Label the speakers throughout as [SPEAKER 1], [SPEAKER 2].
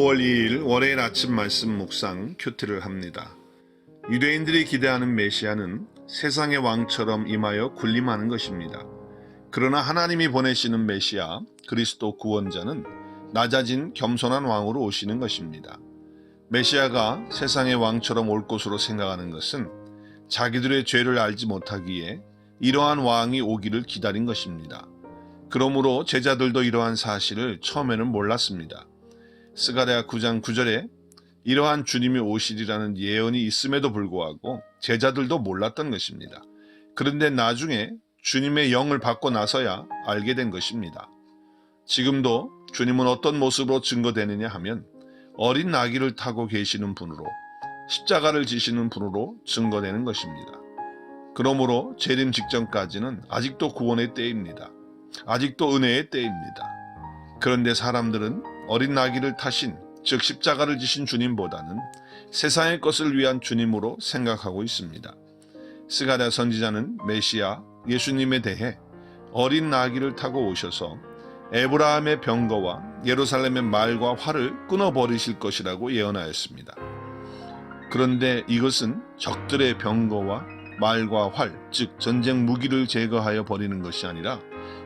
[SPEAKER 1] 5월 2일 월요일 아침 말씀 묵상 큐티를 합니다. 유대인들이 기대하는 메시아는 세상의 왕처럼 임하여 군림하는 것입니다. 그러나 하나님이 보내시는 메시아 그리스도 구원자는 낮아진 겸손한 왕으로 오시는 것입니다. 메시아가 세상의 왕처럼 올 것으로 생각하는 것은 자기들의 죄를 알지 못하기에 이러한 왕이 오기를 기다린 것입니다. 그러므로 제자들도 이러한 사실을 처음에는 몰랐습니다. 스가랴 9장 9절에 이러한 주님이 오시리라는 예언이 있음에도 불구하고 제자들도 몰랐던 것입니다. 그런데 나중에 주님의 영을 받고 나서야 알게 된 것입니다. 지금도 주님은 어떤 모습으로 증거되느냐 하면 어린 나귀를 타고 계시는 분으로 십자가를 지시는 분으로 증거되는 것입니다. 그러므로 재림 직전까지는 아직도 구원의 때입니다. 아직도 은혜의 때입니다. 그런데 사람들은 어린 나귀를 타신 즉 십자가를 지신 주님보다는 세상의 것을 위한 주님으로 생각하고 있습니다. 스가랴 선지자는 메시아 예수님에 대해 어린 나귀를 타고 오셔서 에브라함의 병거와 예루살렘의 말과 활을 끊어버리실 것이라고 예언하였습니다. 그런데 이것은 적들의 병거와 말과 활, 즉 전쟁 무기를 제거하여 버리는 것이 아니라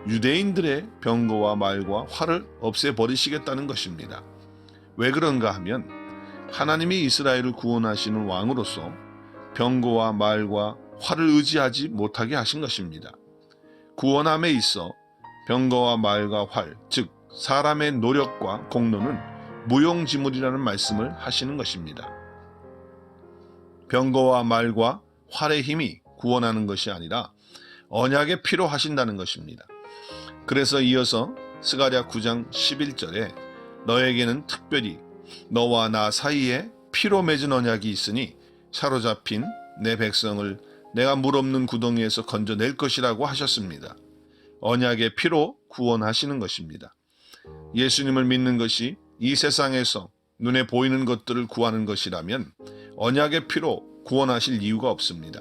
[SPEAKER 1] 유대인들의 병거와 말과 활을 없애버리시겠다는 것입니다. 왜 그런가 하면 하나님이 이스라엘을 구원하시는 왕으로서 병거와 말과 활을 의지하지 못하게 하신 것입니다. 구원함에 있어 병거와 말과 활, 즉 사람의 노력과 공로는 무용지물이라는 말씀을 하시는 것입니다. 병거와 말과 활의 힘이 구원하는 것이 아니라 언약의 피로 하신다는 것입니다. 그래서 이어서 스가랴 9장 11절에 너에게는 특별히 너와 나 사이에 피로 맺은 언약이 있으니 사로잡힌 내 백성을 내가 물 없는 구덩이에서 건져낼 것이라고 하셨습니다. 언약의 피로 구원하시는 것입니다. 예수님을 믿는 것이 이 세상에서 눈에 보이는 것들을 구하는 것이라면 언약의 피로 구원하실 이유가 없습니다.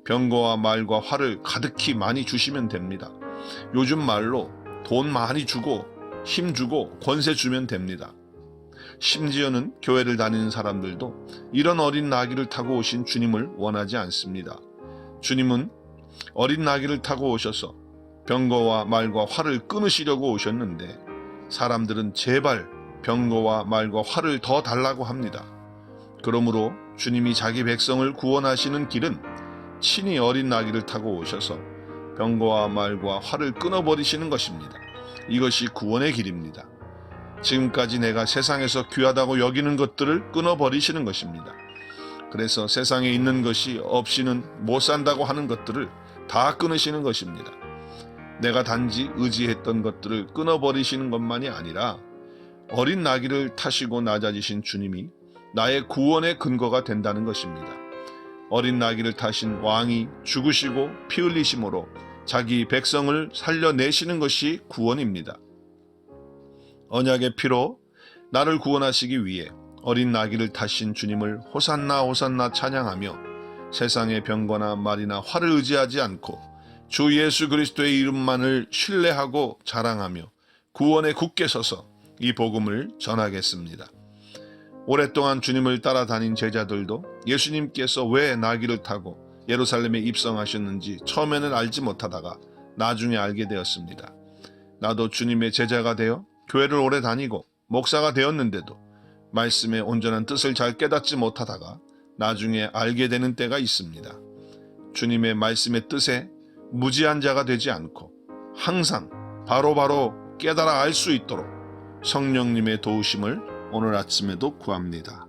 [SPEAKER 1] 병거와 말과 활을 가득히 많이 주시면 됩니다. 요즘 말로 돈 많이 주고 힘 주고 권세 주면 됩니다. 심지어는 교회를 다니는 사람들도 이런 어린 나귀를 타고 오신 주님을 원하지 않습니다. 주님은 어린 나귀를 타고 오셔서 병거와 말과 활을 끊으시려고 오셨는데 사람들은 제발 병거와 말과 활을 더 달라고 합니다. 그러므로 주님이 자기 백성을 구원하시는 길은 친히 어린 나귀를 타고 오셔서 병거와 말과 활을 끊어버리시는 것입니다. 이것이 구원의 길입니다. 지금까지 내가 세상에서 귀하다고 여기는 것들을 끊어버리시는 것입니다. 그래서 세상에 있는 것이 없이는 못 산다고 하는 것들을 다 끊으시는 것입니다. 내가 단지 의지했던 것들을 끊어버리시는 것만이 아니라 어린 나귀를 타시고 낮아지신 주님이 나의 구원의 근거가 된다는 것입니다. 어린 나귀를 타신 왕이 죽으시고 피 흘리심으로 자기 백성을 살려내시는 것이 구원입니다. 언약의 피로 나를 구원하시기 위해 어린 나귀를 타신 주님을 호산나 호산나 찬양하며 세상의 병거나 말이나 활을 의지하지 않고 주 예수 그리스도의 이름만을 신뢰하고 자랑하며 구원에 굳게 서서 이 복음을 전하겠습니다. 오랫동안 주님을 따라다닌 제자들도 예수님께서 왜 나귀를 타고 예루살렘에 입성하셨는지 처음에는 알지 못하다가 나중에 알게 되었습니다. 나도 주님의 제자가 되어 교회를 오래 다니고 목사가 되었는데도 말씀의 온전한 뜻을 잘 깨닫지 못하다가 나중에 알게 되는 때가 있습니다. 주님의 말씀의 뜻에 무지한 자가 되지 않고 항상 바로바로 깨달아 알 수 있도록 성령님의 도우심을 오늘 아침에도 구합니다.